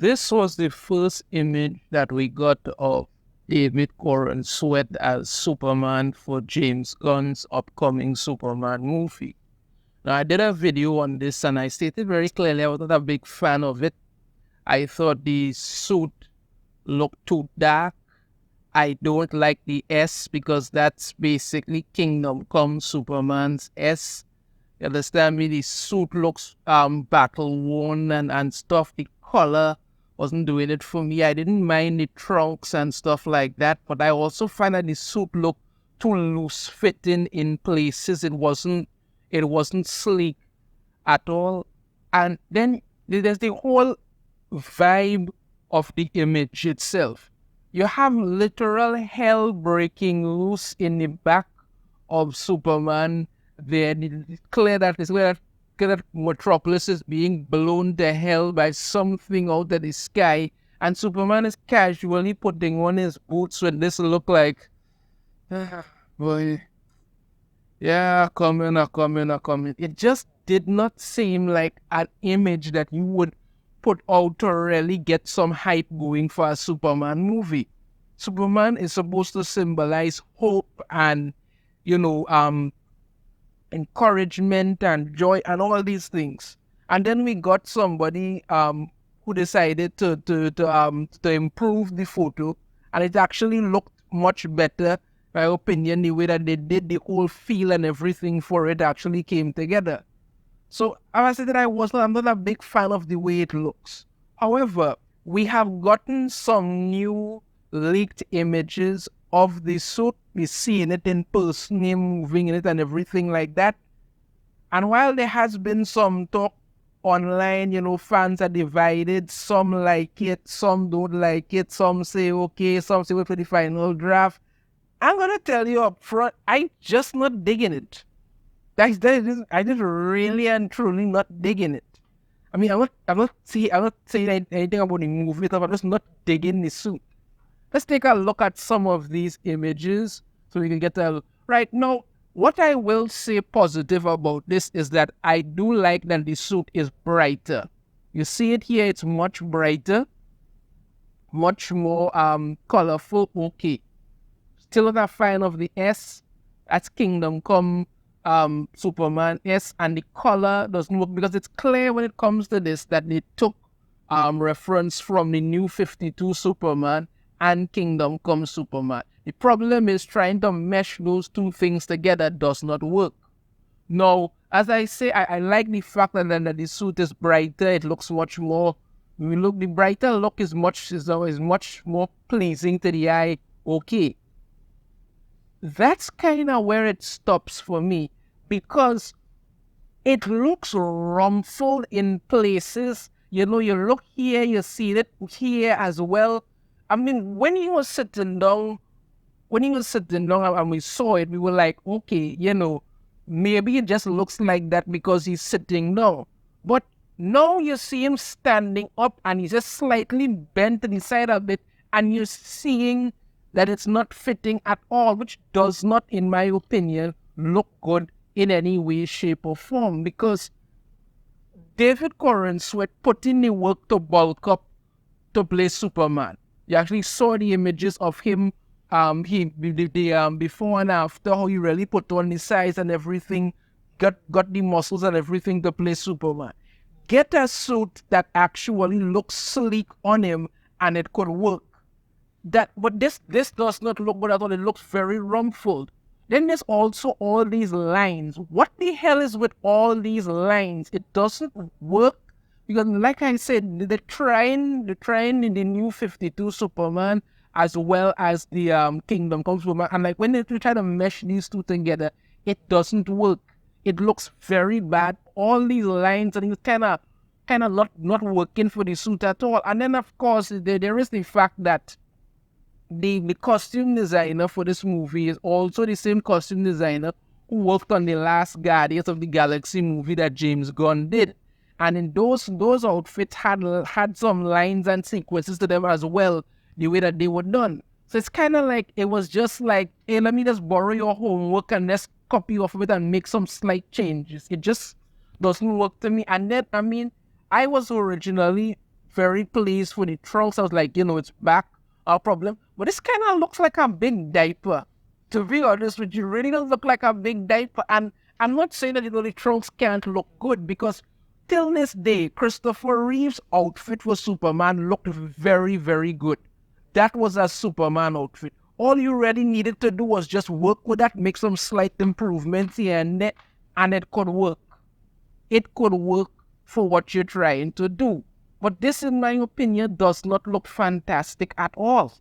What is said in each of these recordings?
This was the first image that we got of David Corenswet as Superman for James Gunn's upcoming Superman movie. Now, I did a video on this and I stated very clearly I was not a big fan of it. I thought the suit looked too dark. I don't like the S because that's basically Kingdom Come Superman's S. You understand me? The suit looks battle worn and stuff. The color wasn't doing it for me. I didn't mind the trunks and stuff like that, but I also find that the suit looked too loose fitting in places. It wasn't sleek at all. And then there's the whole vibe of the image itself. You have literal hell breaking loose in the back of Superman. It's clear that Metropolis is being blown to hell by something out of the sky, and Superman is casually putting on his boots when this look like, boy, yeah, coming. It just did not seem like an image that you would put out to really get some hype going for a Superman movie. Superman is supposed to symbolize hope and, encouragement and joy and all these things. And then we got somebody who decided to improve the photo, and it actually looked much better, my opinion. The way that they did the whole feel and everything for it actually came together. So I said that I'm not a big fan of the way it looks. However, we have gotten some new leaked images of the suit. We're seeing it in person, him moving in it and everything like that. And while there has been some talk online, fans are divided. Some like it, some don't like it. Some say okay, some say wait for the final draft. I'm going to tell you up front, I'm just not digging it. I just really and truly not digging it. I mean, I'm not saying anything about the movie, but I'm just not digging the suit. Let's take a look at some of these images so we can get a... Right now, what I will say positive about this is that I do like that the suit is brighter. You see it here, it's much brighter, much more colorful. Okay. Still not a fan of the S. That's Kingdom Come Superman S, and the color doesn't work because it's clear when it comes to this that they took reference from the New 52 Superman and Kingdom Come Superman. The problem is trying to mesh those two things together does not work. Now, as I say, I like the fact that the suit is brighter. It looks much more. The brighter look is much more pleasing to the eye. Okay, that's kind of where it stops for me, because it looks rumpled in places. You look here, you see it here as well. I mean, when he was sitting down and we saw it, we were like, okay, maybe it just looks like that because he's sitting down. But now you see him standing up and he's just slightly bent to the side of it, and you're seeing that it's not fitting at all, which does not, in my opinion, look good in any way, shape, or form, because David Corenswet put in the work to bulk up to play Superman. You actually saw the images of him, before and after, how he really put on the size and everything, got the muscles and everything to play Superman. Get a suit that actually looks sleek on him and it could work. But this does not look good at all. It looks very rumpled. Then there's also all these lines. What the hell is with all these lines? It doesn't work. Because like I said, they're trying in the New 52 Superman as well as the Kingdom Come Superman. And like when they try to mesh these two together, it doesn't work. It looks very bad. All these lines, and it's kind of not working for the suit at all. And then of course there is the fact that the costume designer for this movie is also the same costume designer who worked on the last Guardians of the Galaxy movie that James Gunn did. And in those outfits had some lines and sequences to them as well, the way that they were done. So it's kind of like, it was just like, hey, let me just borrow your homework and let's copy off of it and make some slight changes. It just doesn't work to me. And then, I mean, I was originally very pleased for the trunks. I was like, it's back, our problem. But this kind of looks like a big diaper. To be honest with you, really does look like a big diaper. And I'm not saying that the trunks can't look good, because till this day, Christopher Reeve's outfit for Superman looked very, very good. That was a Superman outfit. All you really needed to do was just work with that, make some slight improvements here and there, and it could work. It could work for what you're trying to do. But this, in my opinion, does not look fantastic at all.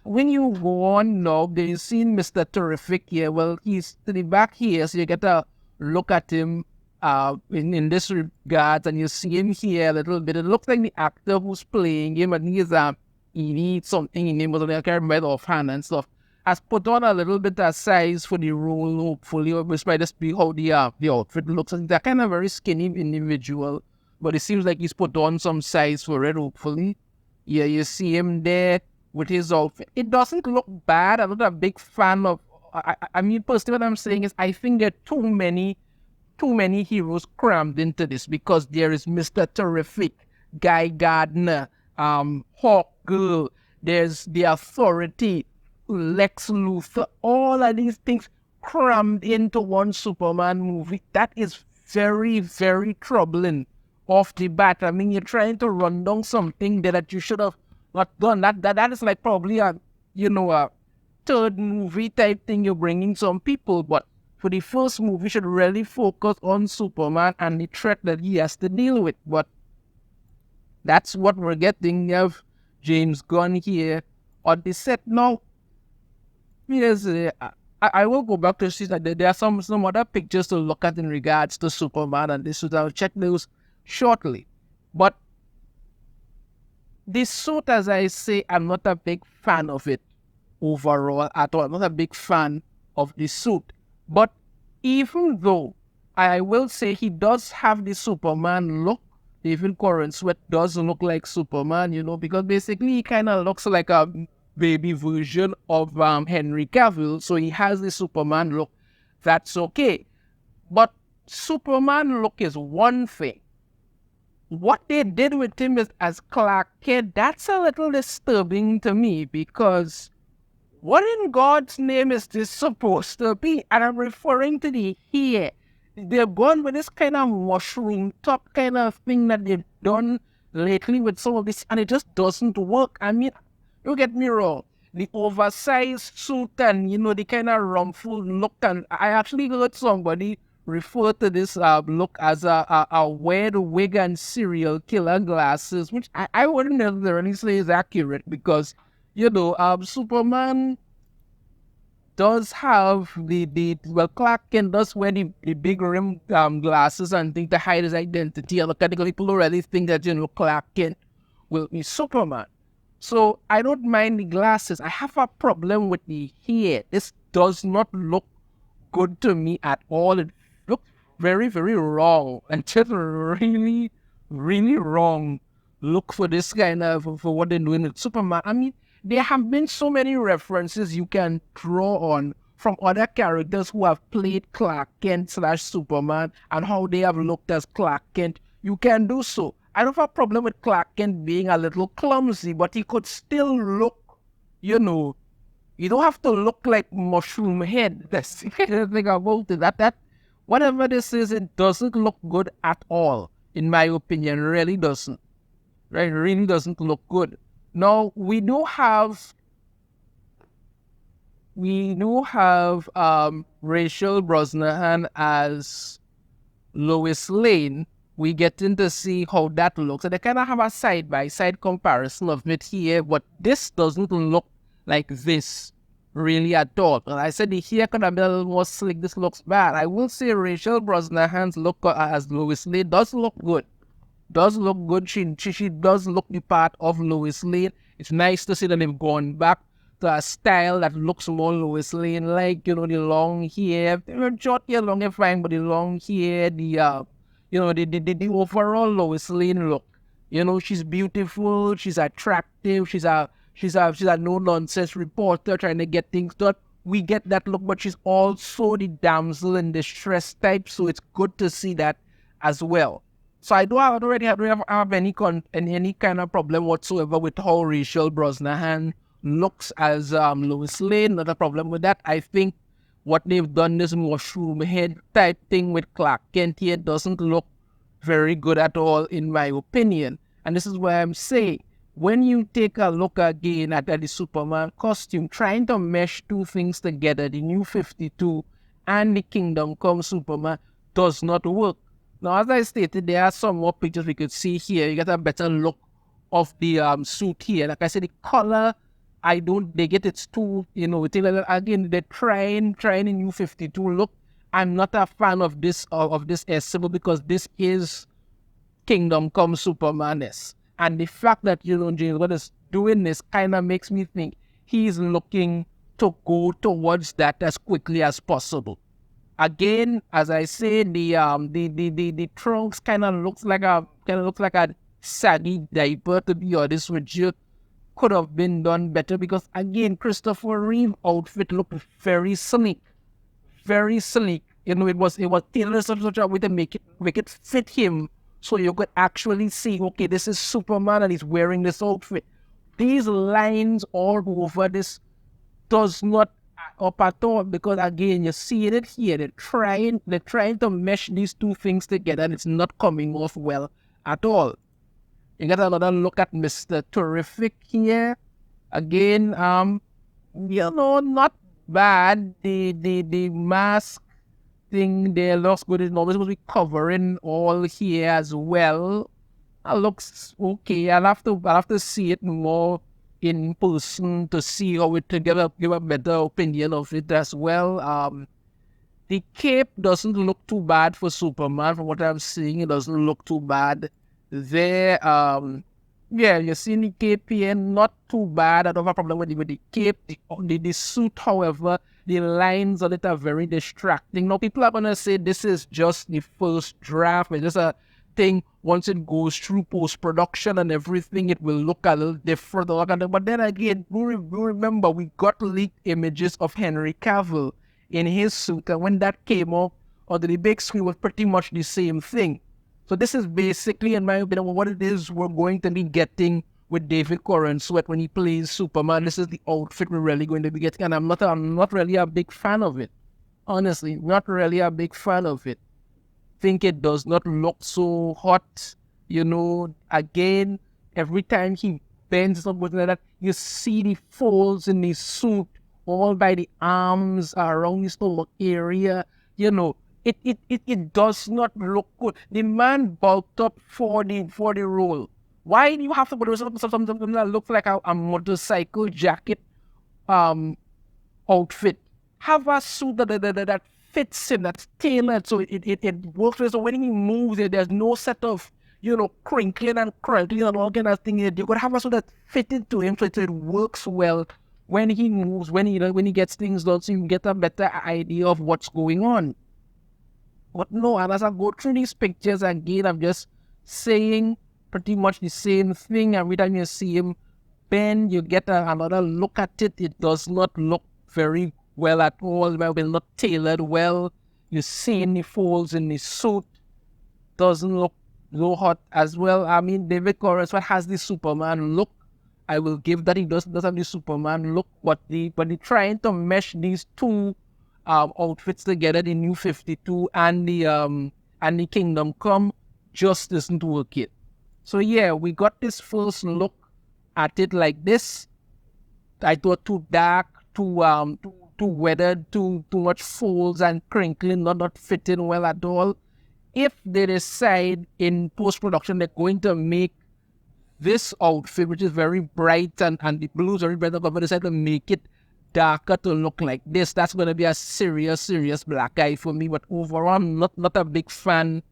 When you go on now, you've seen Mr. Terrific here. Well, he's to the back here, so you get a look at him in this regard, and you see him here a little bit. It looks like the actor who's playing him, and he needs something in him, but I can't remember offhand and stuff, has put on a little bit of size for the role, hopefully, which might just be how the outfit looks. And they're kind of very skinny individual, but it seems like he's put on some size for it, hopefully. Yeah, you see him there with his outfit. It doesn't look bad. I'm not a big fan of, I mean, personally, what I'm saying is I think there are too many heroes crammed into this, because there is Mr. Terrific, Guy Gardner, Hawk Girl, there's the Authority, Lex Luthor, all of these things crammed into one Superman movie. That is very, very troubling off the bat. I mean, you're trying to run down something that you should have not done. That is like probably a third movie type thing. You're bringing some people, but for the first movie, you should really focus on Superman and the threat that he has to deal with. But that's what we're getting. You have James Gunn here on the set now. Yes, I will go back to see that there are some other pictures to look at in regards to Superman and this suit. I'll check those shortly. But this suit, as I say, I'm not a big fan of it overall at all. I'm not a big fan of the suit. But even though I will say he does have the Superman look, David Corenswet does look like Superman, because basically he kind of looks like a baby version of Henry Cavill. So he has the Superman look. That's okay. But Superman look is one thing. What they did with him is as Clark Kent, that's a little disturbing to me, because what in God's name is this supposed to be? And I'm referring to the hair. They're gone with this kind of mushroom top kind of thing that they've done lately with some of this, and it just doesn't work. I mean, don't get me wrong. The oversized suit and, the kind of rumpled look, and I actually heard somebody refer to this look as a weird wig and serial killer glasses, which I wouldn't necessarily say is accurate, because, Superman does have Clark Kent does wear the big rim glasses and things to hide his identity. And people already think that, Clark Kent will be Superman. So I don't mind the glasses. I have a problem with the hair. This does not look good to me at all. It looks very, very wrong. And just really, really wrong look for this kind of, for what they're doing with Superman. I mean, there have been so many references you can draw on from other characters who have played Clark Kent / Superman and how they have looked as Clark Kent. You can do so. I don't have a problem with Clark Kent being a little clumsy, but he could still look, you don't have to look like Mushroom Head. That's the thing about it. That whatever this is, it doesn't look good at all, in my opinion. It really doesn't. Right? It really doesn't look good. Now, we do have Rachel Brosnahan as Lois Lane. We getting to see how that looks. And they kind of have a side-by-side comparison of it here, but this doesn't look like this really at all. And I said the hair could have been a little more slick. This looks bad. I will say Rachel Brosnahan's look as Lois Lane does look good. Does look good. She does look the part of Lois Lane. It's nice to see that they've gone back to a style that looks more Lois Lane, like, the long hair. Short hair, long hair, fine, but the long hair, the overall Lois Lane look. She's beautiful, she's attractive, she's a no-nonsense reporter trying to get things done. We get that look, but she's also the damsel in distress type, so it's good to see that as well. So I don't already have any kind of problem whatsoever with how Rachel Brosnahan looks as Lois Lane. Not a problem with that. I think what they've done, this mushroom head type thing with Clark Kent here, doesn't look very good at all, in my opinion. And this is why I'm saying, when you take a look again at the Superman costume, trying to mesh two things together, the New 52 and the Kingdom Come Superman, does not work. Now, as I stated, there are some more pictures we could see here. You get a better look of the suit here. Like I said, the color, I don't dig it. It's too, again, they're trying a New 52 look. I'm not a fan of this symbol, because this is Kingdom Come Superman-esque. And the fact that, James Gunn is doing this kind of makes me think he's looking to go towards that as quickly as possible. Again, as I say, the trunks kind of looks like a saggy diaper, to be honest with you. Could have been done better, because again, Christopher Reeve outfit looked very sleek. Very sleek. It was tailored such a way to make it fit him, so you could actually see, okay, this is Superman and he's wearing this outfit. These lines all over this does not up at all, because again, you see it here. They're trying to mesh these two things together, and it's not coming off well at all. You got another look at Mr. Terrific here. Again, not bad. The mask thing there looks good. It's always supposed to be covering all here as well. It looks okay. I'll have to see it more in person to see how it, to give a better opinion of it as well. The cape doesn't look too bad for Superman. From what I'm seeing, it doesn't look too bad there. You see the cape here, not too bad. I don't have a problem with the cape. The suit, however, the lines on it are very distracting. Now, people are going to say this is just the first draft. It's just a thing. Once it goes through post-production and everything, it will look a little different. But then again, we remember we got leaked images of Henry Cavill in his suit, and when that came up on the big screen, was pretty much the same thing. So this is basically, in my opinion, what it is we're going to be getting with David Corenswet when he plays Superman. This is the outfit we're really going to be getting, and I'm not really a big fan of it. Honestly, not really a big fan of it. Think it does not look so hot. Again, every time he bends something like that, you see the folds in the suit all by the arms around his stomach area. It does not look good. The man bulked up for the role. Why do you have to put something that looks like a motorcycle jacket outfit? Have a suit that fits him, that's tailored, so it works. So when he moves, there's no set of crinkling and crunkling and all kind of things. You could have a suit that fits into him, so it works well when he moves, when he gets things done, so you get a better idea of what's going on. But no, and as I go through these pictures again, I'm just saying pretty much the same thing. Every time you see him bend, you get another look at it. It does not look very well at all. Well, not tailored well. You see the folds in the suit. Doesn't look so hot as well. I mean, David Corenswet has the Superman look. I will give that. He does have the Superman look, but they're trying to mesh these two outfits together, the New 52 and the Kingdom Come, just isn't working. So yeah, we got this first look at it like this. I thought too dark, too weathered, too much folds and crinkling, not fitting well at all. If they decide in post-production they're going to make this outfit, which is very bright and the blues are very bright, but they decide to make it darker to look like this, that's going to be a serious black eye for me. But overall, I'm not a big fan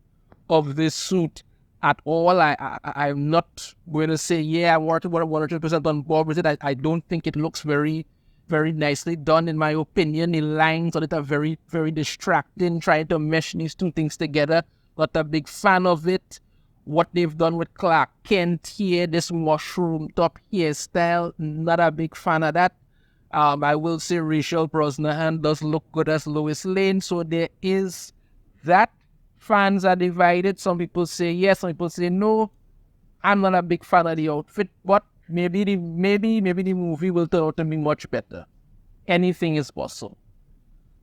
of this suit at all. I'm not going to say, yeah, I'm 100% on board with it. I don't think it looks very, very nicely done, in my opinion. The lines on it are very, very distracting, trying to mesh these two things together. Not a big fan of it. What they've done with Clark Kent here, this mushroom top hairstyle, not a big fan of that. I will say Rachel Brosnahan does look good as Lois Lane, so there is that. Fans are divided. Some people say yes, some people say no. I'm not a big fan of the outfit, but maybe the movie will turn out to be much better. Anything is possible.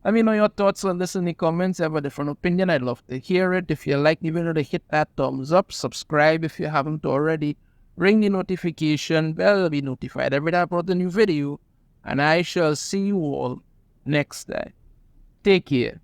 Let me know your thoughts on this in the comments. Have a different opinion, I'd love to hear it. If you like the video, hit that thumbs up. Subscribe if you haven't already. Ring the notification bell to be notified every time I upload a new video. And I shall see you all next time. Take care.